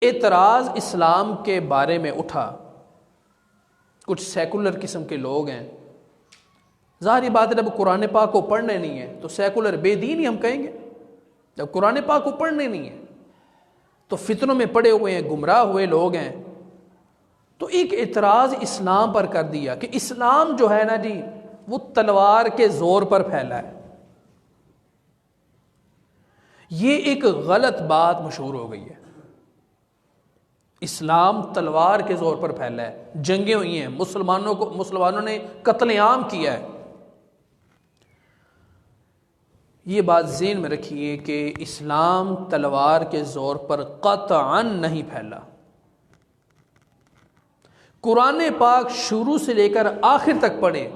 اعتراض اسلام کے بارے میں اٹھا، کچھ سیکولر قسم کے لوگ ہیں، ظاہری بات ہے جب قرآن پاک کو پڑھنے نہیں ہے تو سیکولر بے دین ہی ہم کہیں گے۔ جب قرآن پاک کو پڑھنے نہیں ہے تو فتنوں میں پڑے ہوئے ہیں، گمراہ ہوئے لوگ ہیں، تو ایک اعتراض اسلام پر کر دیا کہ اسلام جو ہے نا جی وہ تلوار کے زور پر پھیلا ہے۔ یہ ایک غلط بات مشہور ہو گئی ہے، اسلام تلوار کے زور پر پھیلا ہے، جنگیں ہوئی ہیں، مسلمانوں نے قتل عام کیا ہے۔ یہ بات ذہن میں رکھیے کہ اسلام تلوار کے زور پر قطعاً نہیں پھیلا۔ قرآن پاک شروع سے لے کر آخر تک پڑھے،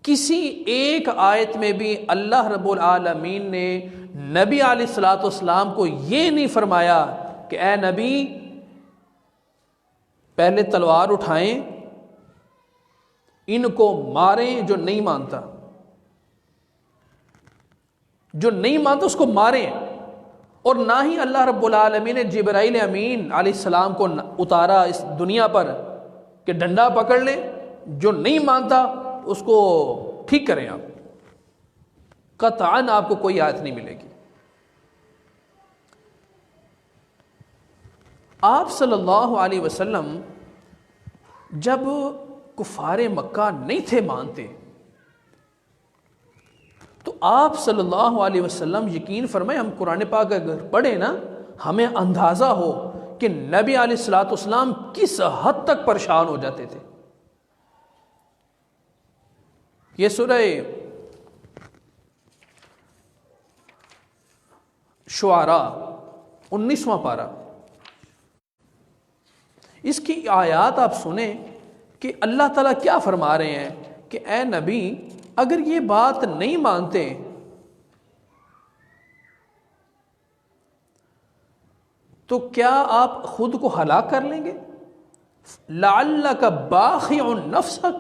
کسی ایک آیت میں بھی اللہ رب العالمین نے نبی علیہ الصلوۃ والسلام کو یہ نہیں فرمایا کہ اے نبی پہلے تلوار اٹھائیں، ان کو ماریں جو نہیں مانتا، جو نہیں مانتا اس کو ماریں۔ اور نہ ہی اللہ رب العالمین نے جبرائیل امین علیہ السلام کو اتارا اس دنیا پر کہ ڈنڈا پکڑ لے، جو نہیں مانتا اس کو ٹھیک کریں۔ آپ قطعاً آپ کو کوئی آیت نہیں ملے گی۔ آپ صلی اللہ علیہ وسلم جب کفار مکہ نہیں تھے مانتے تو آپ صلی اللہ علیہ وسلم یقین فرمائے، ہم قرآن پاک اگر پڑھیں نا ہمیں اندازہ ہو کہ نبی علیہ الصلوۃ والسلام کس حد تک پریشان ہو جاتے تھے۔ یہ سورہ شعراء 19واں پارہ، اس کی آیات آپ سنیں کہ اللہ تعالیٰ کیا فرما رہے ہیں کہ اے نبی اگر یہ بات نہیں مانتے تو کیا آپ خود کو ہلاک کر لیں گے؟ لعلک باخع نفسک،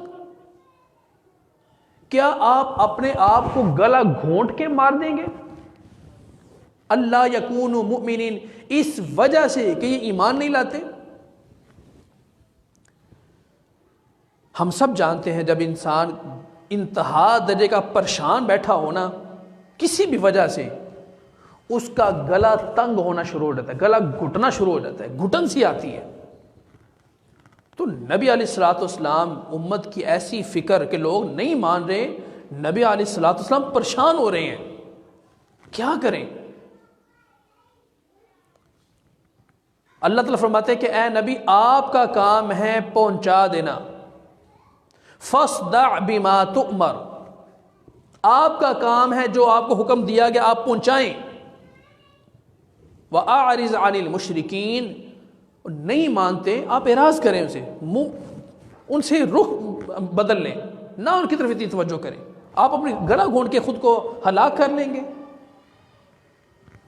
کیا آپ اپنے آپ کو گلا گھونٹ کے مار دیں گے؟ اللہ یکونوا مؤمنین، اس وجہ سے کہ یہ ایمان نہیں لاتے۔ ہم سب جانتے ہیں جب انسان انتہا درجے کا پریشان بیٹھا ہونا کسی بھی وجہ سے، اس کا گلا تنگ ہونا شروع ہو جاتا ہے، گلا گھٹنا شروع ہو جاتا ہے، گھٹن سی آتی ہے۔ تو نبی علیہ الصلوۃ والسلام امت کی ایسی فکر کہ لوگ نہیں مان رہے، نبی علیہ الصلوۃ والسلام پریشان ہو رہے ہیں، کیا کریں؟ اللہ تعالیٰ فرماتے ہیں کہ اے نبی آپ کا کام ہے پہنچا دینا، فاصدع بما تؤمر، آپ کا کام ہے جو آپ کو حکم دیا گیا آپ پہنچائیں۔ وَأَعْرِضْ عَنِ الْمُشْرِكِينَ، نہیں مانتے آپ اعراض کریں، ان سے رخ بدل لیں، نہ ان کی طرف اتنی توجہ کریں، آپ اپنی گلا گھونٹ کے خود کو ہلاک کر لیں گے۔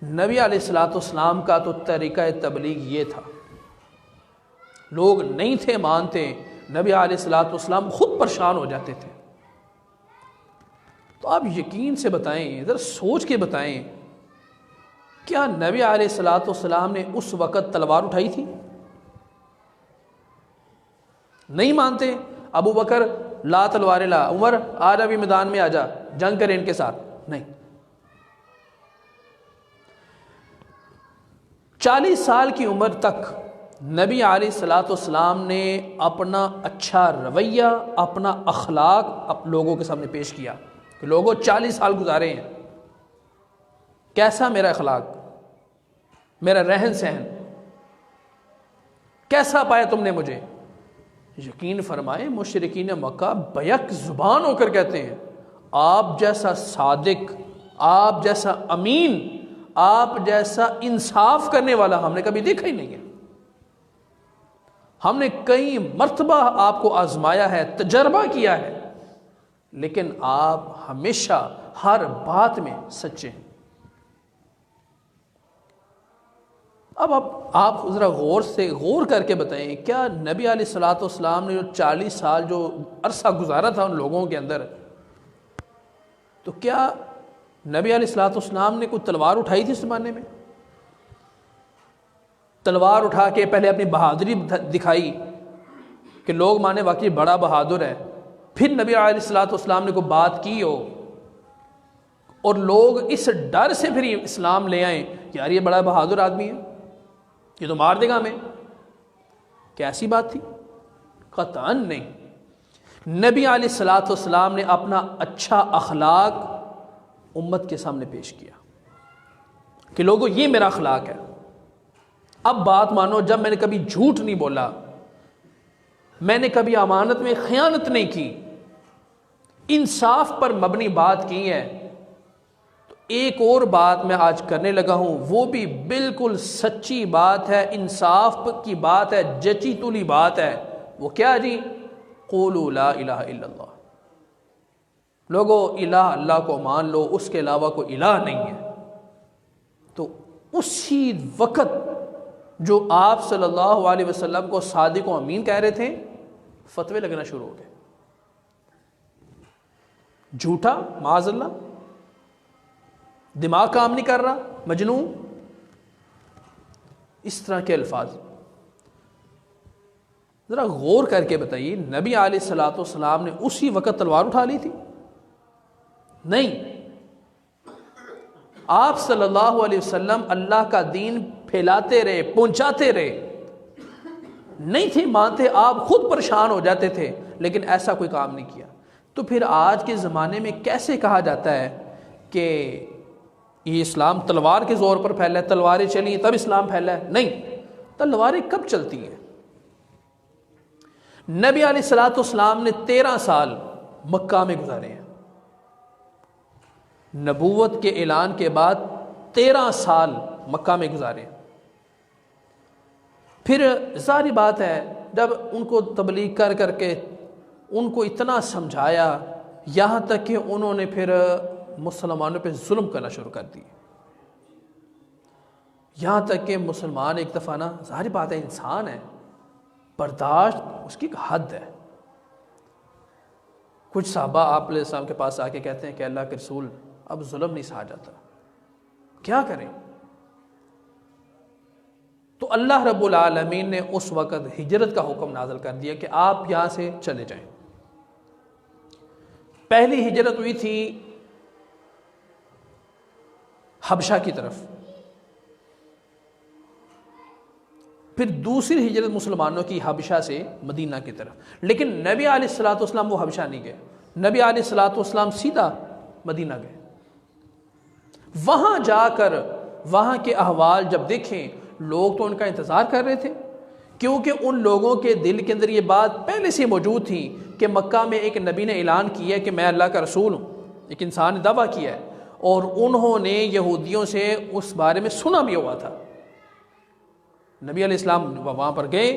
نبی علیہ الصلوۃ والسلام کا تو طریقہ تبلیغ یہ تھا، لوگ نہیں تھے مانتے، نبی علیہ الصلوۃ والسلام خود پریشان ہو جاتے تھے۔ تو آپ یقین سے بتائیں، ذرا سوچ کے بتائیں، کیا نبی علیہ الصلوۃ والسلام نے اس وقت تلوار اٹھائی تھی؟ نہیں مانتے، ابو بکر لا تلوار لا، عمر آ جا بھی میدان میں آ جا، جنگ کریں ان کے ساتھ، نہیں۔ 40 سال کی عمر تک نبی علیہ الصلوۃ والسلام نے اپنا اچھا رویہ، اپنا اخلاق لوگوں کے سامنے پیش کیا کہ لوگوں 40 سال گزارے ہیں، کیسا میرا اخلاق، میرا رہن سہن، کیسا پایا تم نے مجھے؟ یقین فرمائے مشرکین مکہ بیک زبان ہو کر کہتے ہیں آپ جیسا صادق، آپ جیسا امین، آپ جیسا انصاف کرنے والا ہم نے کبھی دیکھا ہی نہیں ہے۔ ہم نے کئی مرتبہ آپ کو آزمایا ہے، تجربہ کیا ہے، لیکن آپ ہمیشہ ہر بات میں سچے ہیں۔ اب آپ ذرا غور کر کے بتائیں، کیا نبی علیہ الصلوۃ والسلام نے جو 40 سال جو عرصہ گزارا تھا ان لوگوں کے اندر، تو کیا نبی علیہ الصلوۃ والسلام نے کوئی تلوار اٹھائی تھی اس زمانے میں؟ تلوار اٹھا کے پہلے اپنی بہادری دکھائی کہ لوگ مانے واقعی بڑا بہادر ہے، پھر نبی علیہ الصلوۃ والسلام نے کوئی بات کی ہو اور لوگ اس ڈر سے پھر اسلام لے آئیں کہ یار یہ بڑا بہادر آدمی ہے، یہ تو مار دے گا ہمیں، کیسی بات تھی؟ قطعاً نہیں۔ نبی علیہ الصلوۃ والسلام نے اپنا اچھا اخلاق امت کے سامنے پیش کیا کہ لوگوں یہ میرا اخلاق ہے۔ اب بات مانو، جب میں نے کبھی جھوٹ نہیں بولا، میں نے کبھی امانت میں خیانت نہیں کی، انصاف پر مبنی بات کی ہے، تو ایک اور بات میں آج کرنے لگا ہوں، وہ بھی بالکل سچی بات ہے، انصاف کی بات ہے، جچی تلی بات ہے۔ وہ کیا جی؟ قولوا لا الہ الا اللہ۔ لوگوں الہ اللہ کو مان لو، اس کے علاوہ کوئی الہ نہیں ہے۔ تو اسی وقت جو آپ صلی اللہ علیہ وسلم کو صادق و امین کہہ رہے تھے، فتوے لگنا شروع ہو گئے، جھوٹا معاذ اللہ، دماغ کام نہیں کر رہا، مجنون، اس طرح کے الفاظ۔ ذرا غور کر کے بتائیے، نبی علیہ الصلوۃ والسلام نے اسی وقت تلوار اٹھا لی تھی؟ نہیں، آپ صلی اللہ علیہ وسلم اللہ کا دین پھیلاتے رہے، پہنچاتے رہے، نہیں تھے مانتے، آپ خود پریشان ہو جاتے تھے، لیکن ایسا کوئی کام نہیں کیا۔ تو پھر آج کے زمانے میں کیسے کہا جاتا ہے کہ یہ اسلام تلوار کے زور پر پھیلا ہے، تلواریں چلی تب اسلام پھیلا ہے؟ نہیں، تلواریں کب چلتی ہیں؟ نبی علیہ الصلوۃ والسلام نے 13 سال مکہ میں گزارے ہیں، نبوت کے اعلان کے بعد 13 سال مکہ میں گزارے۔ پھر ظاہری بات ہے، جب ان کو تبلیغ کر کر کے ان کو اتنا سمجھایا، یہاں تک کہ انہوں نے پھر مسلمانوں پہ ظلم کرنا شروع کر دی، یہاں تک کہ مسلمان ایک دفعہ نا، ظاہری بات ہے انسان ہے، برداشت اس کی ایک حد ہے۔ کچھ صحابہ آپ علیہ السلام کے پاس آ کے کہتے ہیں کہ اللہ کے رسول اب ظلم نہیں سہا جاتا، کیا کریں؟ تو اللہ رب العالمین نے اس وقت ہجرت کا حکم نازل کر دیا کہ آپ یہاں سے چلے جائیں۔ پہلی ہجرت ہوئی تھی حبشہ کی طرف، پھر دوسری ہجرت مسلمانوں کی حبشہ سے مدینہ کی طرف، لیکن نبی علیہ الصلوۃ والسلام وہ حبشہ نہیں گئے، نبی علیہ الصلوۃ والسلام سیدھا مدینہ گئے۔ وہاں جا کر وہاں کے احوال جب دیکھیں، لوگ تو ان کا انتظار کر رہے تھے، کیونکہ ان لوگوں کے دل کے اندر یہ بات پہلے سے موجود تھی کہ مکہ میں ایک نبی نے اعلان کیا کہ میں اللہ کا رسول ہوں، ایک انسان نے دعویٰ کیا ہے، اور انہوں نے یہودیوں سے اس بارے میں سنا بھی ہوا تھا۔ نبی علیہ السلام وہاں پر گئے،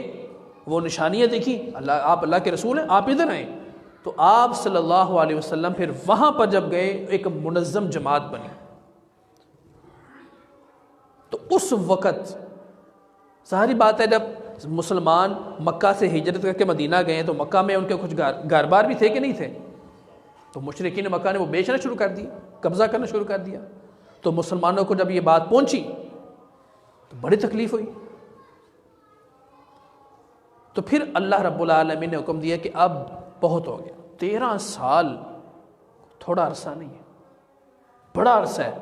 وہ نشانیاں دیکھی، آپ اللہ کے رسول ہیں، آپ ادھر آئیں۔ تو آپ صلی اللہ علیہ وسلم پھر وہاں پر جب گئے، ایک منظم جماعت بنی۔ تو اس وقت ظاہری بات ہے، جب مسلمان مکہ سے ہجرت کر کے مدینہ گئے تو مکہ میں ان کے کچھ گھر بار بھی تھے کہ نہیں تھے؟ تو مشرکین مکہ نے وہ بیچنا شروع کر دیا، قبضہ کرنا شروع کر دیا۔ تو مسلمانوں کو جب یہ بات پہنچی تو بڑی تکلیف ہوئی۔ تو پھر اللہ رب العالمین نے حکم دیا کہ اب بہت ہو گیا، 13 سال تھوڑا عرصہ نہیں ہے، بڑا عرصہ ہے۔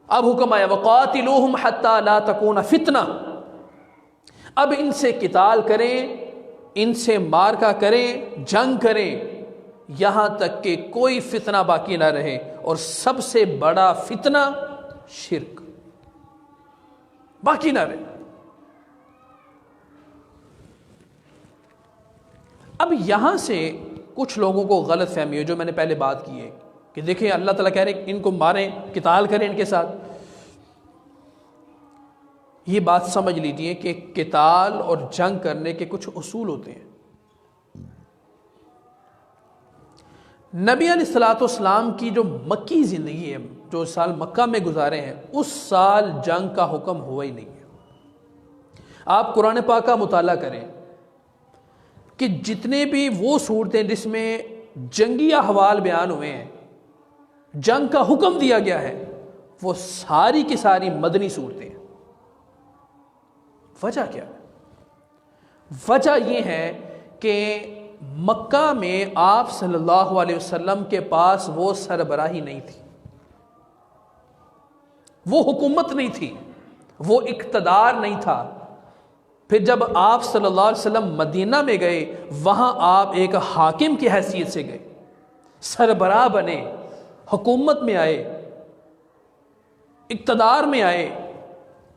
اب حکم آیا وَقَاتِلُوهُمْ حَتَّى لَا تَكُونَ فِتْنَةٌ، اب ان سے قتال کریں، ان سے مارکا کریں، جنگ کریں، یہاں تک کہ کوئی فتنہ باقی نہ رہے، اور سب سے بڑا فتنہ شرک باقی نہ رہے۔ اب یہاں سے کچھ لوگوں کو غلط فہمی ہے، جو میں نے پہلے بات کی ہے کہ دیکھیں اللہ تعالیٰ کہہ رہے ہیں ان کو ماریں، قتال کریں ان کے ساتھ۔ یہ بات سمجھ لیجئے کہ قتال اور جنگ کرنے کے کچھ اصول ہوتے ہیں۔ نبی علیہ الصلوۃ والسلام کی جو مکی زندگی ہے، جو سال مکہ میں گزارے ہیں، اس سال جنگ کا حکم ہوا ہی نہیں ہے۔ آپ قرآن پاک کا مطالعہ کریں کہ جتنے بھی وہ صورتیں جس میں جنگی احوال بیان ہوئے ہیں، جنگ کا حکم دیا گیا ہے، وہ ساری کی ساری مدنی صورتیں ہیں۔ وجہ کیا ہے؟ وجہ یہ ہے کہ مکہ میں آپ صلی اللہ علیہ وسلم کے پاس وہ سربراہی نہیں تھی، وہ حکومت نہیں تھی، وہ اقتدار نہیں تھا۔ پھر جب آپ صلی اللہ علیہ وسلم مدینہ میں گئے، وہاں آپ ایک حاکم کی حیثیت سے گئے، سربراہ بنے، حکومت میں آئے، اقتدار میں آئے،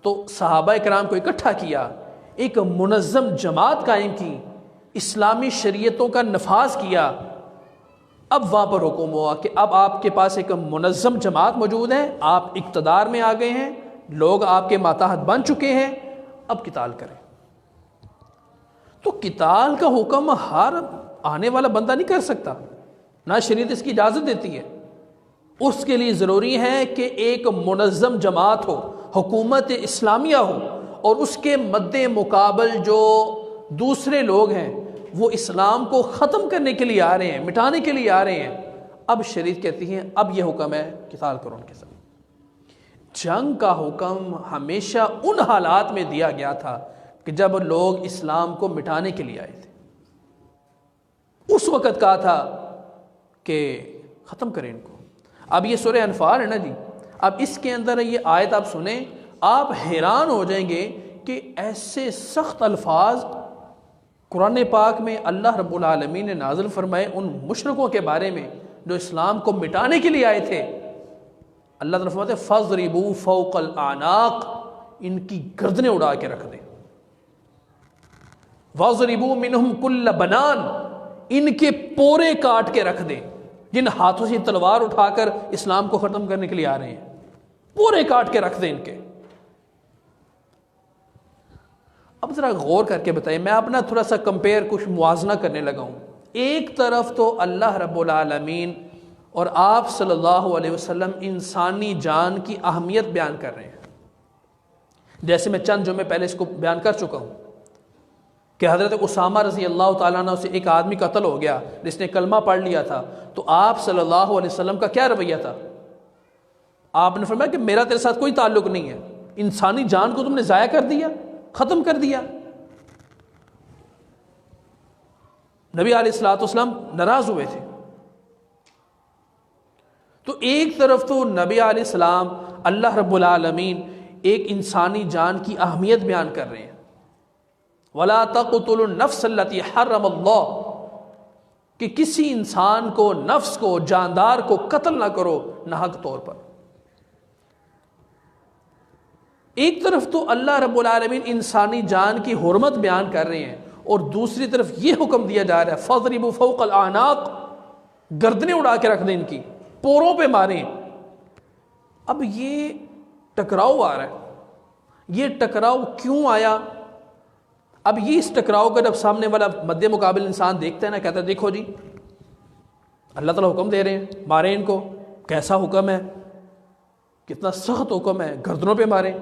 تو صحابہ کرام کو اکٹھا کیا، ایک منظم جماعت قائم کی، اسلامی شریعتوں کا نفاذ کیا۔ اب وہاں پر حکم ہوا کہ اب آپ کے پاس ایک منظم جماعت موجود ہے، آپ اقتدار میں آ گئے ہیں، لوگ آپ کے ماتحت بن چکے ہیں، اب قتال کریں۔ تو قتال کا حکم ہر آنے والا بندہ نہیں کر سکتا، نہ شریعت اس کی اجازت دیتی ہے۔ اس کے لیے ضروری ہے کہ ایک منظم جماعت ہو، حکومت اسلامیہ ہو، اور اس کے مد مقابل جو دوسرے لوگ ہیں وہ اسلام کو ختم کرنے کے لیے آ رہے ہیں، مٹانے کے لیے آ رہے ہیں۔ اب شریعت کہتی ہے اب یہ حکم ہے قتال کرو ان کے ساتھ۔ جنگ کا حکم ہمیشہ ان حالات میں دیا گیا تھا کہ جب لوگ اسلام کو مٹانے کے لیے آئے تھے، اس وقت کہا تھا کہ ختم کریں ان کو۔ اب یہ سورہ انفال ہے نا جی، اب اس کے اندر یہ آیت آپ سنیں، آپ حیران ہو جائیں گے کہ ایسے سخت الفاظ قرآن پاک میں اللہ رب العالمین نے نازل فرمائے ان مشرکوں کے بارے میں جو اسلام کو مٹانے کے لیے آئے تھے۔ اللہ تعالیٰ فرماتے ہیں فَضْرِبُوا فَوْقَ الْأَعْنَاقِ، ان کی گردنیں اڑا کے رکھ دیں۔ وَضْرِبُوا مِنْهُمْ كُلَّ بَنَانٍ، ان کے پورے کاٹ کے رکھ دیں۔ جن ہاتھوں سے تلوار اٹھا کر اسلام کو ختم کرنے کے لیے آ رہے ہیں، پورے کاٹ کے رکھ دیں ان کے۔ اب ذرا غور کر کے بتائیں، میں اپنا تھوڑا سا کمپیئر، کچھ موازنہ کرنے لگا ہوں۔ ایک طرف تو اللہ رب العالمین اور آپ صلی اللہ علیہ وسلم انسانی جان کی اہمیت بیان کر رہے ہیں، جیسے میں چند جمعے پہلے اس کو بیان کر چکا ہوں کہ حضرت اسامہ رضی اللہ تعالیٰ عنہ سے ایک آدمی قتل ہو گیا جس نے کلمہ پڑھ لیا تھا، تو آپ صلی اللہ علیہ وسلم کا کیا رویہ تھا؟ آپ نے فرمایا کہ میرا تیرے ساتھ کوئی تعلق نہیں ہے، انسانی جان کو تم نے ضائع کر دیا، ختم کر دیا۔ نبی علیہ الصلوۃ والسلام ناراض ہوئے تھے۔ تو ایک طرف تو نبی علیہ السلام، اللہ رب العالمین ایک انسانی جان کی اہمیت بیان کر رہے ہیں، وَلَا تَقْتُلُوا النَّفْسَ الَّتِي حَرَّمَ اللَّهُ، کہ کسی انسان کو، نفس کو، جاندار کو قتل نہ کرو ناحق طور پر۔ ایک طرف تو اللہ رب العالمین انسانی جان کی حرمت بیان کر رہے ہیں، اور دوسری طرف یہ حکم دیا جا رہا ہے فَضْرِبُوا فَوْقَ الْأَعْنَاقِ، گردنیں اڑا کے رکھ دیں ان کی، پوروں پہ ماریں۔ اب یہ ٹکراؤ آ رہا ہے، یہ ٹکراؤ کیوں آیا؟ اب یہ اس ٹکراؤ کا جب سامنے والا مد مقابل انسان دیکھتا ہے نا، کہتا ہے دیکھو جی اللہ تعالیٰ حکم دے رہے ہیں ماریں ان کو، کیسا حکم ہے، کتنا سخت حکم ہے، گردنوں پہ ماریں۔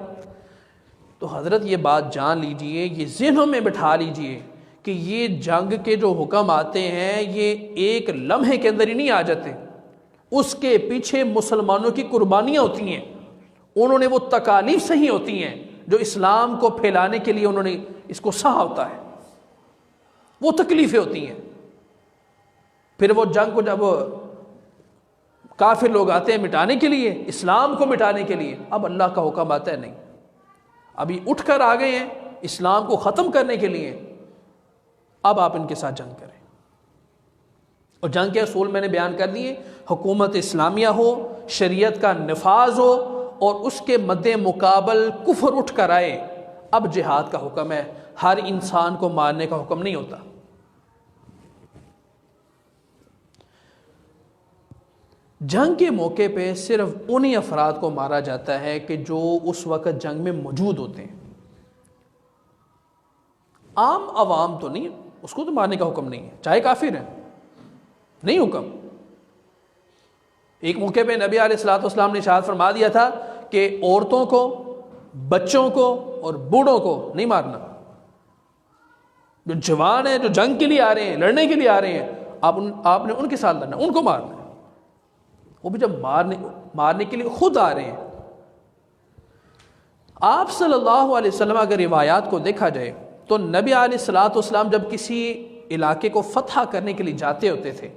تو حضرت یہ بات جان لیجئے، یہ ذہنوں میں بٹھا لیجئے کہ یہ جنگ کے جو حکم آتے ہیں یہ ایک لمحے کے اندر ہی نہیں آ جاتے، اس کے پیچھے مسلمانوں کی قربانیاں ہوتی ہیں، انہوں نے وہ تکالیف سہی ہوتی ہیں جو اسلام کو پھیلانے کے لیے انہوں نے اس کو سہا ہوتا ہے، وہ تکلیفیں ہوتی ہیں۔ پھر وہ جنگ کو جب کافر لوگ آتے ہیں مٹانے کے لیے، اسلام کو مٹانے کے لیے، اب اللہ کا حکم آتا ہے نہیں، ابھی اٹھ کر آ گئے ہیں اسلام کو ختم کرنے کے لیے، اب آپ ان کے ساتھ جنگ کریں۔ اور جنگ کے اصول میں نے بیان کر دیے، حکومت اسلامیہ ہو، شریعت کا نفاذ ہو، اور اس کے مد مقابل کفر اٹھ کر آئے، اب جہاد کا حکم ہے، ہر انسان کو مارنے کا حکم نہیں ہوتا۔ جنگ کے موقع پہ صرف انہی افراد کو مارا جاتا ہے کہ جو اس وقت جنگ میں موجود ہوتے ہیں، عام عوام تو نہیں، اس کو تو مارنے کا حکم نہیں ہے، چاہے کافر ہیں، نہیں حکم۔ ایک موقع پہ نبی علیہ الصلوۃ والسلام نے ارشاد فرما دیا تھا کہ عورتوں کو، بچوں کو اور بوڑھوں کو نہیں مارنا، جو جوان ہیں، جو جنگ کے لیے آ رہے ہیں، لڑنے کے لیے آ رہے ہیں، آپ نے ان کے ساتھ لڑنا، ان کو مارنا ہے، وہ بھی جب مارنے کے لیے خود آ رہے ہیں۔ آپ صلی اللہ علیہ وسلم اگر روایات کو دیکھا جائے تو نبی علیہ الصلوۃ والسلام جب کسی علاقے کو فتح کرنے کے لیے جاتے ہوتے تھے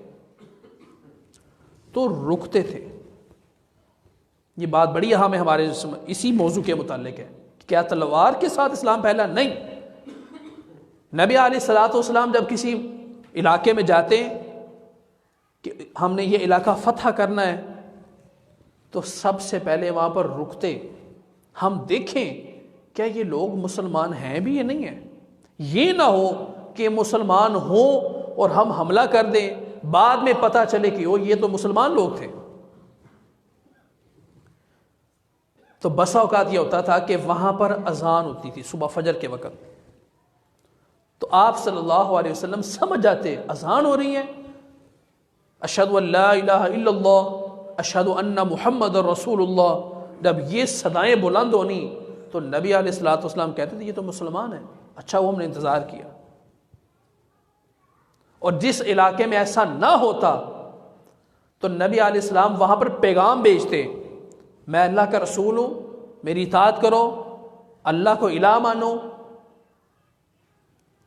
تو رکتے تھے. یہ بات بڑی اہم ہے ہمارے اسی موضوع کے متعلق ہے. کیا تلوار کے ساتھ اسلام پھیلا؟ نہیں. نبی علیہ الصلوۃ والسلام جب کسی علاقے میں جاتے ہیں کہ ہم نے یہ علاقہ فتح کرنا ہے تو سب سے پہلے وہاں پر رکتے، ہم دیکھیں کیا یہ لوگ مسلمان ہیں بھی یا نہیں ہیں. یہ نہ ہو کہ مسلمان ہوں اور ہم حملہ کر دیں، بعد میں پتہ چلے کہ یہ تو مسلمان لوگ تھے. تو بسا اوقات یہ ہوتا تھا کہ وہاں پر اذان ہوتی تھی صبح فجر کے وقت، تو آپ صلی اللہ علیہ وسلم سمجھ جاتے اذان ہو رہی ہے، اشہد ان لا الہ الا اللہ اشہد ان محمد رسول اللہ. جب یہ صدائیں بلند ہونی تو نبی علیہ الصلوۃ والسلام کہتے تھے یہ تو مسلمان ہیں. اچھا وہ ہم نے انتظار کیا. اور جس علاقے میں ایسا نہ ہوتا تو نبی علیہ السلام وہاں پر پیغام بھیجتے، میں اللہ کا رسول ہوں، میری اطاعت کرو، اللہ کو الہ مانو.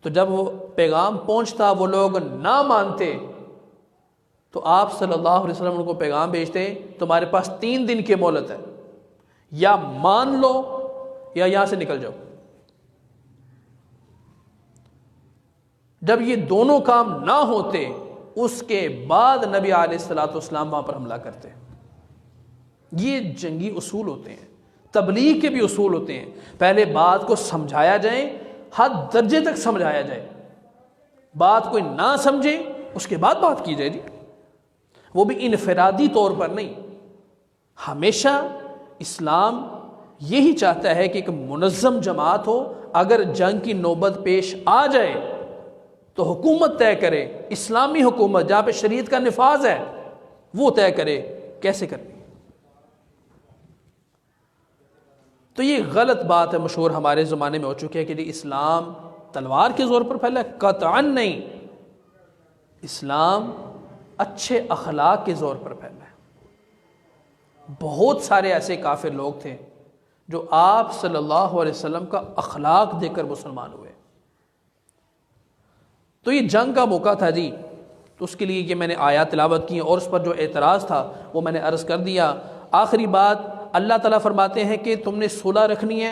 تو جب وہ پیغام پہنچتا وہ لوگ نہ مانتے تو آپ صلی اللہ علیہ وسلم ان کو پیغام بھیجتے، تمہارے پاس 3 دن کی مہلت ہے، یا مان لو یا یہاں سے نکل جاؤ. جب یہ دونوں کام نہ ہوتے اس کے بعد نبی علیہ الصلوۃ والسلام وہاں پر حملہ کرتے. یہ جنگی اصول ہوتے ہیں، تبلیغ کے بھی اصول ہوتے ہیں. پہلے بات کو سمجھایا جائے، حد درجے تک سمجھایا جائے، بات کوئی نہ سمجھے اس کے بعد بات کی جائے. جی وہ بھی انفرادی طور پر نہیں. ہمیشہ اسلام یہی چاہتا ہے کہ ایک منظم جماعت ہو، اگر جنگ کی نوبت پیش آ جائے تو حکومت طے کرے، اسلامی حکومت جہاں پہ شریعت کا نفاذ ہے وہ طے کرے کیسے کرنی. تو یہ غلط بات ہے، مشہور ہمارے زمانے میں ہو چکی ہے کہ جی اسلام تلوار کے زور پر پھیلا. قطعاً نہیں، اسلام اچھے اخلاق کے زور پر پھیلا ہے. بہت سارے ایسے کافر لوگ تھے جو آپ صلی اللہ علیہ وسلم کا اخلاق دیکھ کر مسلمان ہوئے. تو یہ جنگ کا موقع تھا جی، تو اس کے لیے یہ میں نے آیات تلاوت کی اور اس پر جو اعتراض تھا وہ میں نے عرض کر دیا. آخری بات، اللہ تعالیٰ فرماتے ہیں کہ تم نے صلح رکھنی ہے